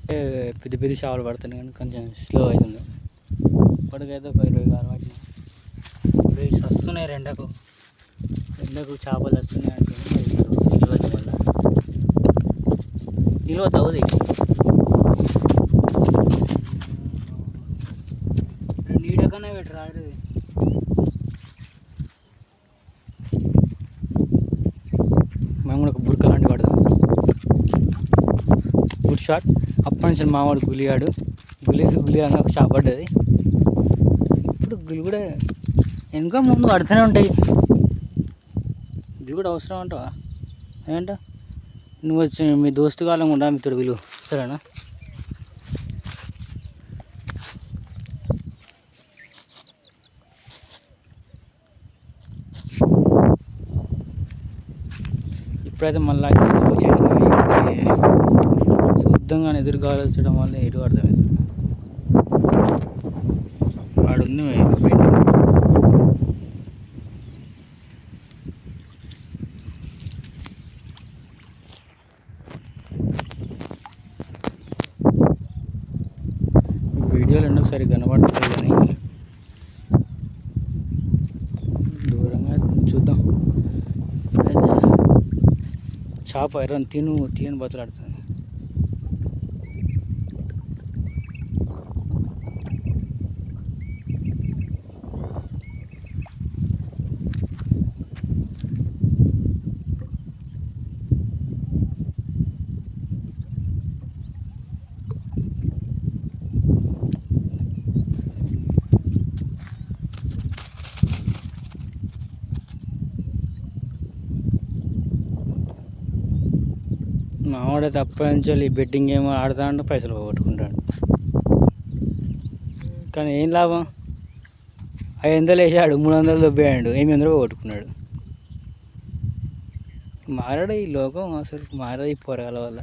పెద్ద పెద్ద చేపలు పడుతున్నాయి కానీ కొంచెం స్లో అవుతుంది. ఇప్పటికైతే ఒక 20 కాలు పట్టినాయి. ఇవి వస్తున్నాయి ఎండకు చేపలు వస్తున్నాయి అంటే నిలవద్దు, వల్ల నిలవద్దు అవుది. నీడకన్నా పెట్టరా మేము కూడా ఒక బురక లాంటి పడదాం. Good shot. అప్పటి నుంచి మావాడు గులి అన్న ఒక చేప పడ్డది. ఇప్పుడు గులి కూడా ఇంకా ముందు పడుతూనే ఉంటాయి. ఇది కూడా అవసరం అంటావా? ఏంట నువ్వు వచ్చి మీ దోస్తు కాలం ఉండా మీతోడు విలువ సరేనా? ఇప్పుడైతే మళ్ళీ శుద్ధంగా ఎదురుగా వచ్చడం వల్ల ఎటు అర్థమవుతుంది. వాడుంది వీడియోలు ఎందుకు సరిగ్గా కనబడుతుంది కానీ దూరంగా చూద్దాం. అయితే చేప ఎర్రని తీయని బతులాడుతుంది. మావాడైతే అప్పటి నుంచి ఈ బెట్టింగ్ ఏమో ఆడుతా అంటే పైసలు పోగొట్టుకుంటాడు. కానీ ఏం లాభం? 500 వేసాడు, 300 దొబ్బేయాడు, 800 పోగొట్టుకున్నాడు. మారాడు ఈ లోకం, అసలు మారదు ఈ పోరగాల వల్ల.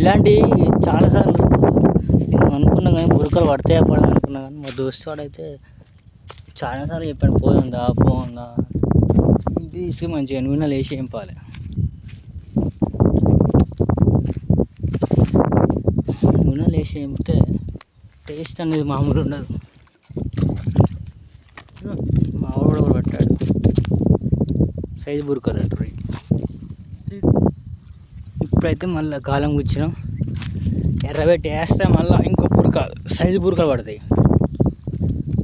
ఇలాంటి చాలాసార్లు నేను అనుకున్నా కానీ బురకలు పడతాయి అప్పుడు అనుకున్నా కానీ మా దోస్తు వాడైతే చాలాసార్లు చెప్పాను పోతుందా తీసి మంచిగా నూనెలు వేసి ఏంపాలి. నూనెలు వేసి ఏంపితే టేస్ట్ అనేది మామూలు ఉండదు. మామూలు కూడా పట్టాడు సైజు బురకలు అంటారు. ఇప్పుడైతే మళ్ళీ గాలం కూర్చున్నాం, ఎర్రబెట్టి వేస్తే మళ్ళీ ఇంకో సైజు బురకలు పడతాయి.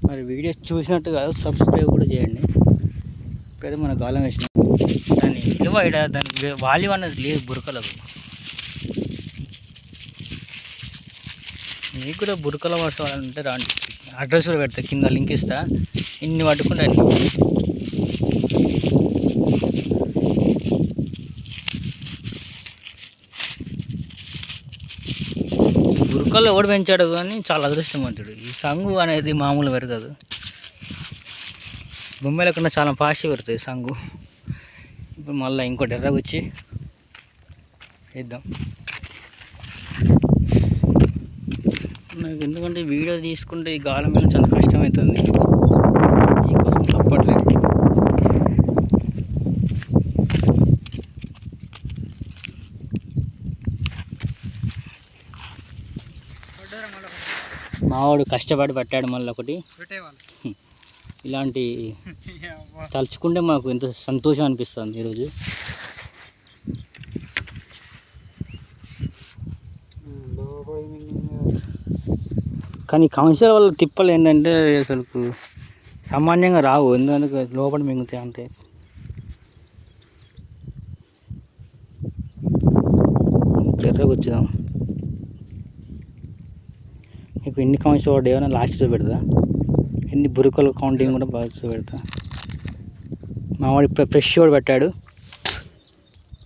మరి వీడియో చూసినట్టు కాదు, సబ్స్క్రైబ్ కూడా చేయండి. ఇప్పుడైతే మన గాలం వేసినాం, దాన్ని విలువ దానికి వాల్యూ అన్నది లేదు బురకలకు. మీకు కూడా బురకలు పట్టుకోవాలంటే రాండి, అడ్రస్ కూడా పెడతా కింద లింక్ ఇస్తా. ఇన్ని పట్టుకుంటే బురకలు ఎవడు పెంచాడు కానీ చాలా అదృష్టవంతుడు. ఈ సంగు అనేది మామూలు పెరగదు, బొమ్మ లేకుండా చాలా ఫాస్ట్ పెరుగుతుంది సంగు. ఇప్పుడు మళ్ళీ ఇంకోటి ఎర్రగొచ్చి వేద్దాం. నాకు ఎందుకంటే వీడియో తీసుకుంటే ఈ గాలం మీద చాలా కష్టమవుతుంది, దీనికోసం తప్పట్లేదు. మావాడు కష్టపడి పట్టాడు మళ్ళీ ఒకటి. ఇలాంటి తలుచుకుంటే మాకు ఎంత సంతోషం అనిపిస్తుంది ఈరోజు. కానీ కౌన్సిలర్ వల్ల తిప్పలు ఏంటంటే అసలు సామాన్యంగా రావు, ఎందుకంటే లోపల మింగుతాయి అంటే. ఎర్రగా వచ్చేదాం. మీకు ఎన్ని కౌంట్స్ పడ్డా ఏమైనా లాస్ట్లో పెడతా, ఎన్ని బురకలు కౌంటింగ్ కూడా బాగా పెడతా. మావాడు ఇప్పుడు ఫ్రెష్ కూడా పెట్టాడు,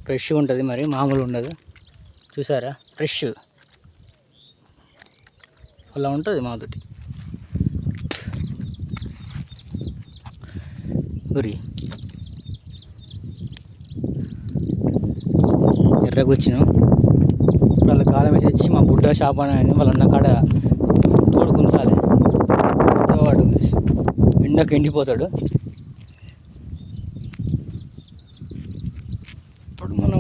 ఫ్రెష్ ఉంటుంది మరి మామూలు ఉండదు. చూసారా ఫ్రెష్ అలా ఉంటుంది మాతోటి. గురి ఎర్రకు వచ్చినాం. వాళ్ళ కాలం వేసి వచ్చి మా బుడ్డ షాప్ అని వాళ్ళ అన్న కాడ తోడు గుంచాలి. వాడు ఎండకు ఎండిపోతాడు. ఇప్పుడు మనం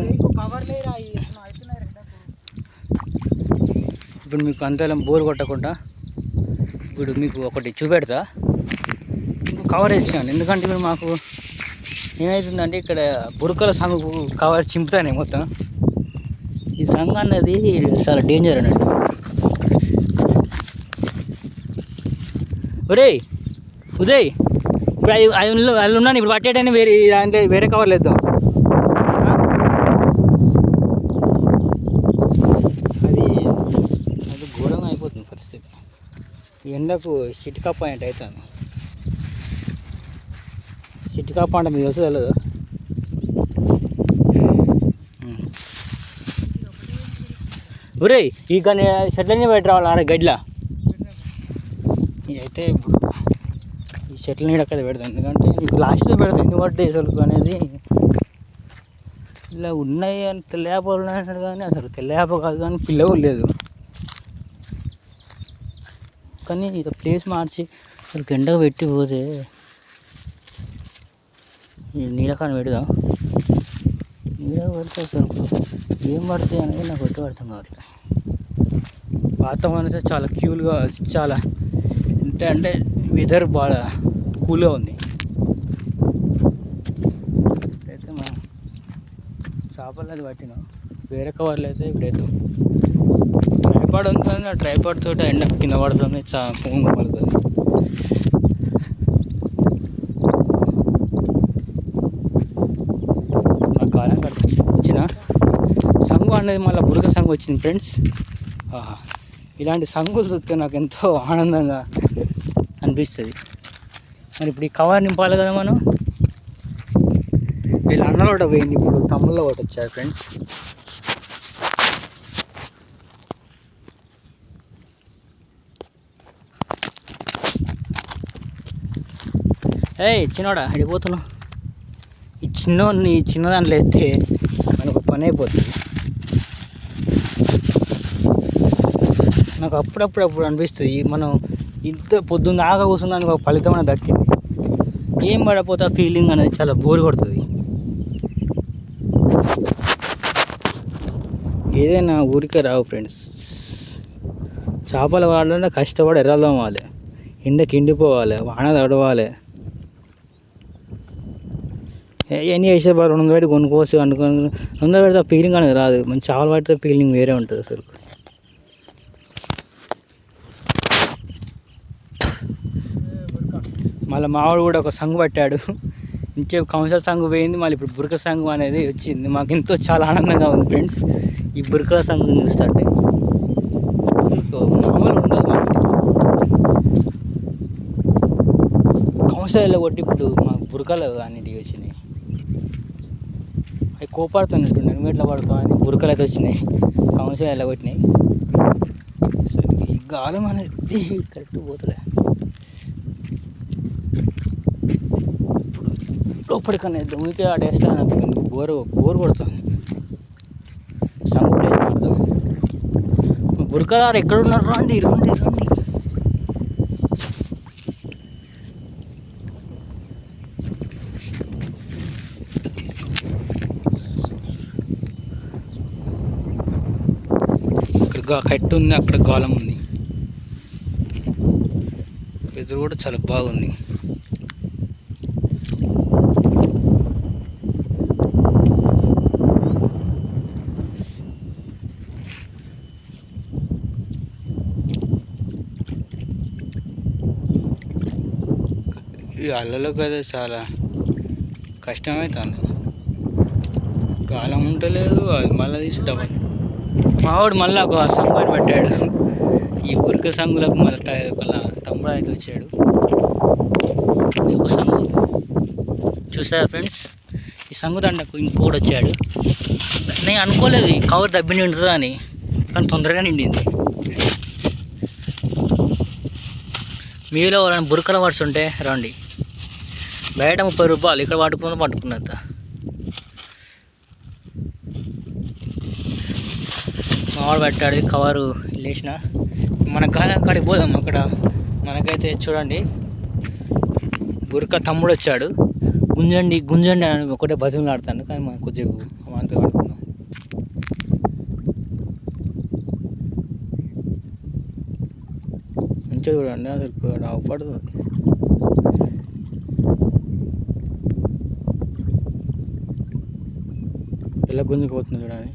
ఇప్పుడు మీకు అంతేలా బోర్ కొట్టకుండా ఇప్పుడు మీకు ఒకటి చూపెడతా. కవర్ వేసాను ఎందుకంటే ఇప్పుడు మాకు ఏమవుతుందంటే ఇక్కడ బురకల సంగు కవర్ చింపుతానే మొత్తం. ఈ సంఘ అన్నది చాలా డేంజర్ అన్నట్టు. ఒరేయ్ ఉదయ్, ఇప్పుడు అది ఉన్నాను ఇప్పుడు పట్టేటని వేరే అంటే వేరే కవర్లు వేద్దాం. అది ఘోరంగా అయిపోతుంది పరిస్థితి. ఎండకు చిటికా పాయింట్ అవుతాను. చిటికా పాయింట్ మీకు వస్తుంది వెళ్ళదు. ఒరే ఈ కానీ చెట్లన్నీ పెట్టి రావాలి ఆడ గడ్ల. ఇదైతే ఈ చెట్ల నీడ అక్కడ పెడతాను ఎందుకంటే నీకు లాస్ట్లో పెడతాను. ఎందుకంటే అసలు అనేది ఇలా ఉన్నాయి అని తెల్లయాపలు ఉన్నాయన్నాడు కానీ అసలు తెల్లయాప కాదు కానీ పిల్లవు లేదు. కానీ ఇక ప్లేస్ మార్చి అసలు గంటగా పెట్టి పోతే నీడకాని పెడదాం. నీడ పడితే అసలు ఏం పడుతుంది అనేది నాకు ఒట్టు అర్థం కావట్లేదు. వాతావరణం అయితే చాలా క్యూల్గా చాలా అంటే వెదర్ బాగా కూల్గా ఉంది. అయితే మనం చేపలు అది పట్టినాం. వేరే కవర్లు అయితే ఇప్పుడు వేద్దాం. ట్రైపాడ్ ఉంది కానీ ఆ ట్రైపాడ్ తోటి ఎండ కింద పడుతుంది, ఫోన్ పడుతుంది. నా కాలం వచ్చిన సంగు అనేది మళ్ళీ బురక సంగు వచ్చింది ఫ్రెండ్స్. ఇలాంటి సంగులు చూస్తే నాకు ఎంతో ఆనందంగా అనిపిస్తుంది. మరి ఇప్పుడు ఈ కవర్ నింపాలి కదా మనం. వీళ్ళ అన్నలో ఒకటి పోయింది, ఇప్పుడు తమ్ముళ్ళలో ఒకటి వచ్చారు ఫ్రెండ్స్. చిన్నోడా అడిగిపోతున్నావు. ఈ చిన్న దాంట్లో ఎత్తే మనకు పని అయిపోతుంది. నాకు అప్పుడప్పుడు అనిపిస్తుంది మనం ఇంత పొద్దున్న దాకా కూర్చున్నానికి ఒక ఫలితం అనేది దక్కింది. ఏం పడపోతే ఆ ఫీలింగ్ అనేది చాలా బోర్ కొడుతుంది. ఏదైనా ఊరికే రావు ఫ్రెండ్స్. చేపలు వాడాలంటే కష్టపడి ఎర్రలు అవ్వాలి, ఎండకి ఎండిపోవాలి, వాన తడవాలి. ఎన్ని వేసే బాగా 200 పెట్టి కొనుక్కోవచ్చు అనుకుని 200 పెడితే ఆ ఫీలింగ్ అనేది రాదు. మంచి చేపలు పడితే ఫీలింగ్ వేరే ఉంటుంది అసలు. మళ్ళీ మావాడు కూడా ఒక సంగు పట్టాడు. ఇంకే కౌన్సిల్ సంగు పోయింది, మళ్ళీ ఇప్పుడు బురక సంగు అనేది వచ్చింది. మాకు ఎంతో చాలా ఆనందంగా ఉంది ఫ్రెండ్స్ ఈ బురకల సంగు చూస్తుంటే. మామూలు ఉండదు మాకు. కౌన్సిల్లో కొట్టి ఇప్పుడు మాకు బురకలు అన్నిటివి వచ్చినాయి. అవి కోపాడుతున్నట్టు నెలమెట్ల పడుతాం అని బురకలు అయితే వచ్చినాయి. కౌన్సిల్ ఎలా కొట్టినాయి. అసలు ఈ గాలం అనేది కరెక్ట్ పోతలే. లోపలికన్నా ఊరికే ఆడేస్తా నాకు బోర్ కొడతాను. సంగు ప్లేస్ పడతాం. బురకదారు ఎక్కడున్నారు? రండి. ఇక్కడ కట్టు ఉంది, అక్కడ గాలం ఉంది. వెదర్ కూడా చాలా బాగుంది. ఈ అల్లలో కదా చాలా కష్టమవుతుంది. గాలం ఉండలేదు, అది మళ్ళీ తీసి డబల్. మావాడు మళ్ళీ ఒక సంగుని పెట్టాడు. ఈ బురక సంగులకు మళ్ళీ తమ్ముడు అయితే వచ్చాడు. ఒక సంగు చూసారా ఫ్రెండ్స్? ఈ సంగు దండకు ఇంకోటి వచ్చాడు. నేను అనుకోలేదు ఈ కవర్ దబ్బి నిండుతుంది అని, కానీ తొందరగా నిండింది. మీలో వాళ్ళని బురకల పడుతుంటే రండి. బయట 30 రూపాయలు, ఇక్కడ పట్టుకున్నంత. మామిడి పట్టాడు కవరు లేచిన మన గాలం కాడికి పోదాం. అక్కడ మనకైతే చూడండి బురక తమ్ముడు వచ్చాడు, గుంజండి గుంజండి అని ఒకటే బతుకులు ఆడతాను. కానీ మనం కొద్దిసేపు అంతా ఆడుకుందాం. మంచిగా చూడండి, అసలు అవపడుతుంది. ఎలా గుంజుకుపోతుంది చూడండి.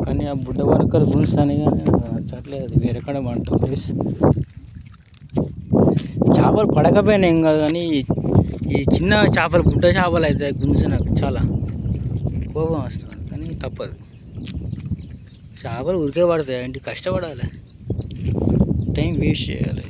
కానీ ఆ బుడ్డ వరకు గుంజుతానే కానీ నచ్చట్లేదు, అది వేరే కాడ పండుతుంది. చేపలు పడకపోయినా ఏం కాదు, కానీ ఈ చిన్న చేపలు బుడ్డ చేపలు అయితే గుంజు నాకు చాలా కోపం వస్తుంది. కానీ తప్పదు, చేపలు ఉరికే పడతాయి. అంటే కష్టపడాలి, టైం వేస్ట్ చేయాలి.